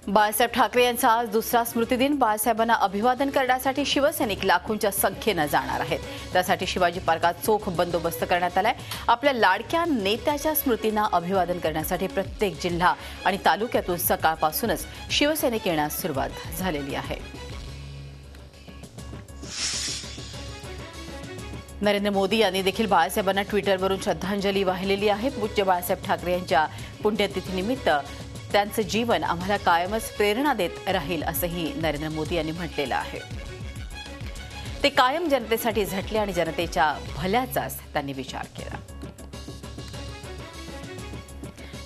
बाळासाहेब ठाकरे यांचा आज दुसरा स्मृतिदिन. बाळासाहेबांना अभिवादन करण्यासाठी शिवसैनिक लाखोंच्या संख्येनं जाणार आहेत. त्यासाठी शिवाजी पार्कात चोख बंदोबस्त करण्यात आलाय. आपल्या लाडक्या नेत्याच्या स्मृतींना अभिवादन करण्यासाठी प्रत्येक जिल्हा आणि तालुक्यातून सकाळपासूनच शिवसैनिक येण्यास सुरुवात झालेली आहे. नरेंद्र मोदी यांनी देखील बाळासाहेबांना ट्विटरवरून श्रद्धांजली वाहिलेली आहे. पूज्य बाळासाहेब ठाकरे यांच्या पुण्यतिथीनिमित्त त्यांचं जीवन आम्हाला कायमच प्रेरणा देत राहील असंही नरेंद्र मोदी यांनी म्हटलेलं आहे. ते कायम जनतेसाठी झटले आणि जनतेच्या भल्याचाच त्यांनी विचार केला.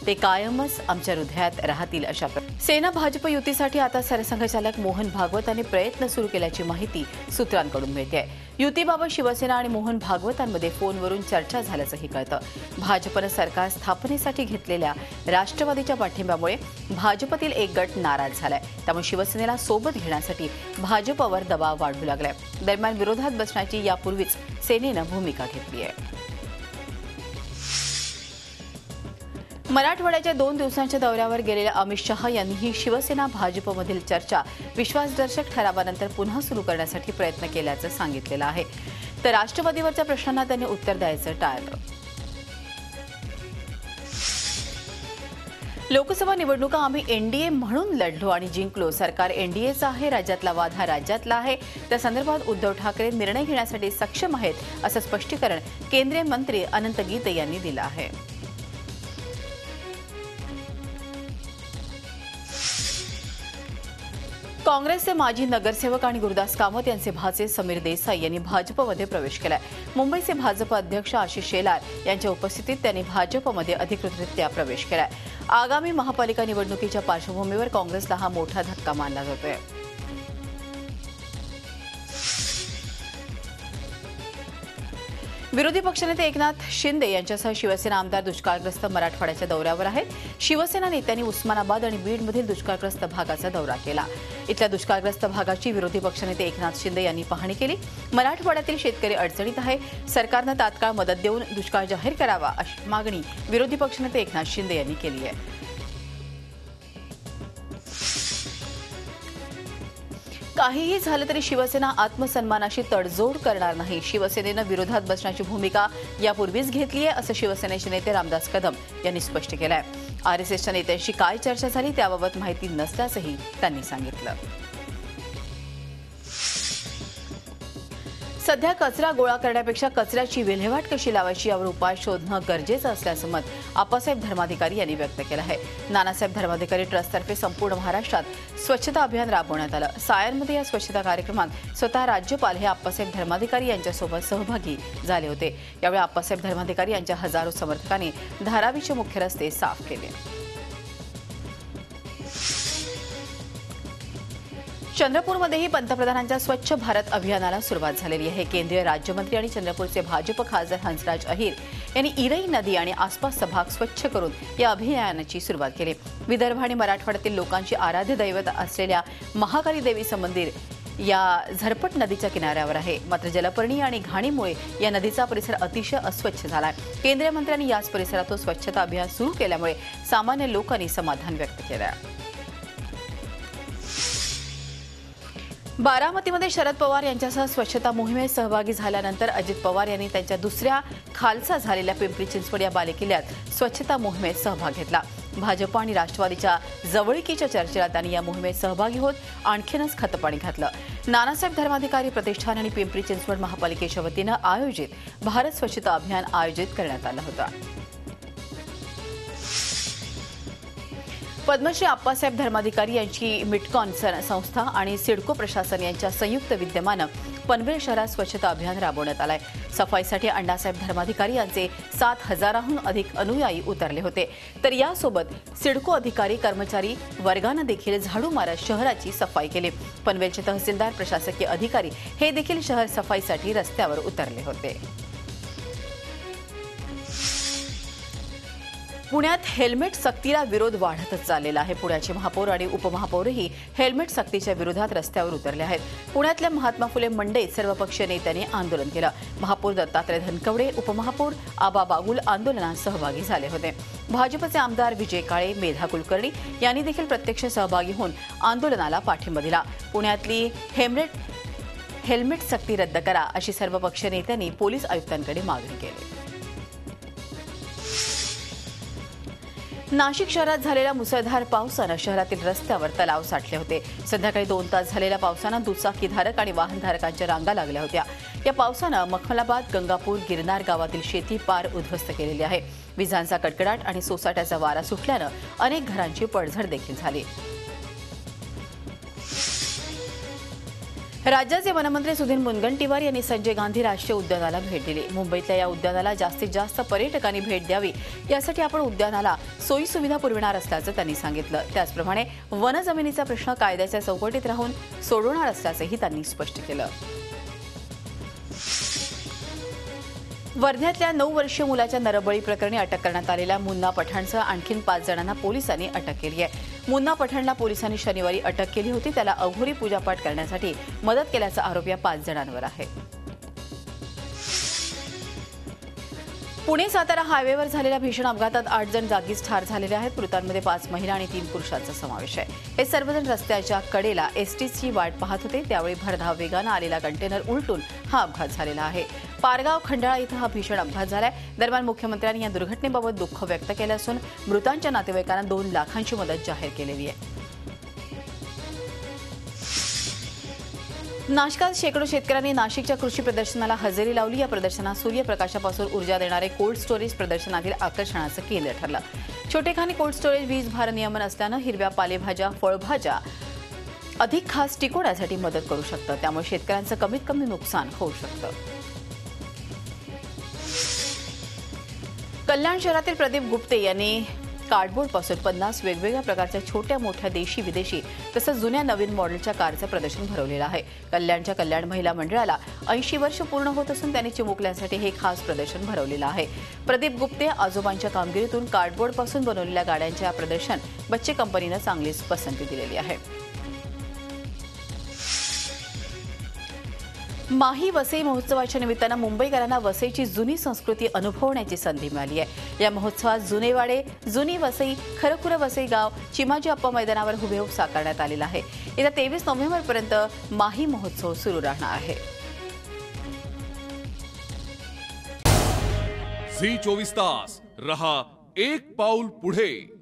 ते कायमच आमच्या हृदयात राहतील अशा सेना भाजप युतीसाठी आता सरसंघचालक मोहन भागवत यांनी प्रयत्न सुरू केल्याची माहिती सूत्रांकडून मिळते. युतीबाबत शिवसेना आणि मोहन भागवतांमध्ये फोनवरून चर्चा झाल्याचंही कळतं. भाजपनं सरकार स्थापनेसाठी घेतलेल्या राष्ट्रवादीच्या पाठिंब्यामुळे भाजपतील एक गट नाराज झालाय. त्यामुळे शिवसेनेला सोबत घेण्यासाठी भाजपवर दबाव वाढू लागलाय. दरम्यान विरोधात बसण्याची यापूर्वीच सेनेनं भूमिका घेतली आहे. मराठवाड्याच्या 2 दिवसांच्या दौऱ्यावर गेलेल्या अमित शहा यांनीही शिवसेना भाजपमधील चर्चा विश्वासदर्शक ठरावानंतर पुन्हा सुरू करण्यासाठी प्रयत्न केल्याचं सांगितलेलं आहे. तर राष्ट्रवादीवरच्या प्रश्नांना त्यांनी उत्तर द्यायचं टाळलं. लोकसभा निवडणुका आम्ही एनडीए म्हणून लढलो आणि जिंकलो. सरकार एनडीएचं आहे. राज्यातला वाद हा राज्यातला आहे. त्या संदर्भात उद्धव ठाकरे निर्णय घेण्यासाठी सक्षम आहेत असं स्पष्टीकरण केंद्रीय मंत्री अनंत गीते यांनी दिलं आहे. काँग्रेसचे माजी नगरसेवक आणि गुरुदास कामत यांचे भाचे समीर देसाई यांनी भाजपमध्ये प्रवेश केलाय. मुंबईचे भाजप अध्यक्ष आशिष शेलार यांच्या उपस्थितीत त्यांनी भाजपमध्ये अधिकृतरित्या प्रवेश केलाय. आगामी महापालिका निवडणुकीच्या पार्श्वभूमीवर काँग्रेसला हा मोठा धक्का मानला जातोय. विरोधी पक्षनेते एकनाथ शिंदे यांच्यासह शिवसेना आमदार दुष्काळग्रस्त मराठवाड्याच्या दौऱ्यावर आहेत. शिवसेना नेत्यांनी उस्मानाबाद आणि बीडमधील दुष्काळग्रस्त भागाचा दौरा केला. इथल्या दुष्काळग्रस्त भागाची विरोधी पक्षनेते एकनाथ शिंदे यांनी पाहणी केली. मराठवाड्यातील शेतकरी अडचणीत आहे. सरकारनं तात्काळ मदत देऊन दुष्काळ जाहीर करावा अशी मागणी विरोधी पक्षनेते एकनाथ शिंदे यांनी केली आहे. काहीही झालं तरी शिवसेना आत्मसन्मानाशी तडजोड करणार नाही. शिवसेनेनं विरोधात बसण्याची भूमिका यापूर्वीच घेतली आहे असं शिवसेनेचे नेते रामदास कदम यांनी स्पष्ट केलं आहे. आरएसएसच्या नेत्यांशी काय चर्चा झाली त्याबाबत माहिती नसल्याचंही त्यांनी सांगितलं. सध्या कचरा गोळा करण्यापेक्षा कचऱ्याची विल्हेवाट कशी लावायची यावर उपाय शोधणं गरजेचं असल्याचं मत आप्पासाहेब धर्माधिकारी यांनी व्यक्त केलं आहे. नानासाहेब धर्माधिकारी ट्रस्टतर्फे संपूर्ण महाराष्ट्रात स्वच्छता अभियान राबवण्यात आलं. सायनमध्ये या स्वच्छता कार्यक्रमात स्वतः राज्यपाल हे आप्पासाहेब धर्माधिकारी यांच्यासोबत सहभागी झाले होते. यावेळी आप्पासाहेब धर्माधिकारी यांच्या हजारो समर्थकांनी धारावीचे मुख्य रस्ते साफ केले. चंद्रपूरमध्येही पंतप्रधानांच्या स्वच्छ भारत अभियानाला सुरुवात झालेली आहे. केंद्रीय राज्यमंत्री आणि चंद्रपूरचे भाजप खासदार हंसराज अहिर यांनी इरई नदी आणि आसपासचा भाग स्वच्छ करून या अभियानाची सुरुवात केली. विदर्भ आणि मराठवाड्यातील लोकांची आराध्य दैवत असलेल्या महाकाली देवीचं मंदिर या झरपट नदीच्या किनाऱ्यावर आहे. मात्र जलपर्णी आणि घाणीमुळे या नदीचा परिसर अतिशय अस्वच्छ झाला. केंद्रीय मंत्र्यांनी याच परिसरातून स्वच्छता अभियान सुरू केल्यामुळे सामान्य लोकांनी समाधान व्यक्त केलं आहे. बारामतीमध्ये शरद पवार यांच्यासह स्वच्छता मोहिमेत सहभागी झाल्यानंतर अजित पवार यांनी त्यांच्या दुसऱ्या खालसा झालेल्या पिंपरी चिंचवड या बालेकिल्ल्यात स्वच्छता मोहिमेत सहभाग घेतला. भाजप आणि राष्ट्रवादीच्या जवळकीच्या चर्चेला त्यांनी या मोहिमेत सहभागी होत आणखीनच खतपाणी घातलं. नानासाहेब धर्माधिकारी प्रतिष्ठान आणि पिंपरी चिंचवड महापालिकेच्या वतीनं आयोजित भारत स्वच्छता अभियान आयोजित करण्यात आलं होतं. पद्मश्री आप्पासाहेब धर्माधिकारी यांची मिटकॉन संस्था आणि सिडको प्रशासन यांच्या संयुक्त विद्यमानं पनवेल शहरात स्वच्छता अभियान राबवण्यात आलंय. सफाईसाठी अण्णासाहेब धर्माधिकारी यांचे 7,000हून अधिक अनुयायी उतरले होते. तर यासोबत सिडको अधिकारी कर्मचारी वर्गानं देखील झाडू मारत शहराची सफाई केली. पनवेलचे तहसीलदार प्रशासकीय अधिकारी हे देखील शहर सफाईसाठी रस्त्यावर उतरले होते. पुण्यात हेल्मेट सक्तीला विरोध वाढतच चाललेला आहे। पुण्याचे महापौर आणि उपमहापौरही हेल्मेट सक्तीच्या विरोधात रस्त्यावर उतरले आहेत। पुण्यातल्या महात्मा फुले मंडईत सर्वपक्षीय नेत्यांनी आंदोलन केलं। महापौर दत्तात्रय धनकवडे, उपमहापौर आबा बागुल आंदोलनात सहभागी झाले होते। भाजपचे आमदार विजय काळे, मेधा कुलकर्णी यांनी देखील प्रत्यक्ष सहभागी होऊन आंदोलनाला पाठिंबा दिला। पुण्यातली हेल्मेट सक्ती रद्द करा अशी सर्वपक्षीय नेत्यांनी पोलीस आयुक्तांकडे मागणी केली। नाशिक शहरात झालेल्या मुसळधार पावसानं शहरातील रस्त्यावर तलाव साठले होते। संध्याकाळी 2 तास झालेल्या पावसानं दुचाकीधारक आणि वाहनधारकांच्या रांगा लागल्या होत्या। या पावसानं मखमलाबाद, गंगापूर, गिरनार गावातील शेती पार उद्ध्वस्त केलेली आहे। विजांचा कडकडाट आणि सोसाट्याचा वारा सुटल्यानं अनेक घरांची पडझड देखील झाली। राज्याचे वनमंत्री सुधीर मुनगंटीवार यांनी संजय गांधी राष्ट्रीय उद्यानाला भेट दिली। मुंबईतल्या या उद्यानाला जास्तीत जास्त पर्यटकांनी भेट द्यावी यासाठी आपण उद्यानाला सोयी सुविधा पुरविणार असल्याचं त्यांनी सांगितलं। त्याचप्रमाणे वन जमिनीचा प्रश्न कायद्याच्या चौकटीत राहून सोडवणार असल्याचंही त्यांनी स्पष्ट केलं। वर्ध्यातल्या 9 वर्षीय मुलाच्या नरबळी प्रकरणी अटक करण्यात आलेल्या मुन्ना पठाणसह आणखी 5 जणांना पोलिसांनी अटक केली आहे। मुन्ना पठाणला पोलिसांनी शनिवारी अटक केली होती। त्याला अघोरी पूजापाठ करण्यासाठी मदत केल्याचा आरोप या 5 जणांवर आहे। पुणे सातारा हायवेवर झालेल्या भीषण अपघातात 8 जण जागीच ठार झालेले आहेत। मृतांमध्ये 5 महिला आणि 3 पुरुषांचा समावेश आहे। हे सर्वजण रस्त्याच्या कडेला एसटीची वाट पाहत होते। त्यावेळी भरधाव वेगानं आलेला कंटेनर उलटून हा अपघात झालेला आहे। पारगाव खंडाळा इथं हा भीषण अपघात झालाय। दरम्यान मुख्यमंत्र्यांनी या दुर्घटनेबाबत दुःख व्यक्त केलं असून मृतांच्या नातेवाईकांना 2 लाखांची मदत जाहीर केलेली आहे। नाशकात शेकडो शेतकऱ्यांनी नाशिकच्या कृषी प्रदर्शनाला हजेरी लावली। या प्रदर्शनात सूर्यप्रकाशापासून ऊर्जा देणारे कोल्ड स्टोरेज प्रदर्शनातील आकर्षणाचं केंद्र ठरलं। छोटेखानी कोल्ड स्टोरेज वीज भार नियमन असल्यानं हिरव्या पालेभाज्या, फळभाज्या अधिक खास टिकवण्यासाठी मदत करू शकतं। त्यामुळे शेतकऱ्यांचं कमीत कमी नुकसान होऊ शकतं। कल्याण शहरातील प्रदीप गुप्ते यांनी कार्डबोर्डपासून 50 वेगवेगळ्या प्रकारच्या छोट्या मोठ्या देशी विदेशी तसंच जुन्या नवीन मॉडेलच्या कारचं प्रदर्शन भरवलेलं आहे। कल्याणच्या कल्याण महिला मंडळाला 80 वर्ष पूर्ण होत असून त्यांनी चिमुकल्यांसाठी हे खास प्रदर्शन भरवलेलं आहे। प्रदीप गुप्ते आजोबांच्या कामगिरीतून कार्डबोर्डपासून बनवलेल्या गाड्यांच्या प्रदर्शन बच्चे कंपनीनं चांगलीच पसंती दिलेली आहे। माही वसई महोत्सवाच्या निमित्तानं मुंबईकरांना वसईची जुनी संस्कृती अनुभवण्याची संधी मिळाली आहे। या महोत्सवात जुने वाडे, जुनी वसई, खरखुरं वसई गाव चिमाजी अप्पा मैदानावर हुबेहूब साकारण्यात आलेला आहे। येत्या 23 नोव्हेंबरपर्यंत माही महोत्सव सुरू राहणार आहे। झी 24 तास रहा एक पाऊल पुढे।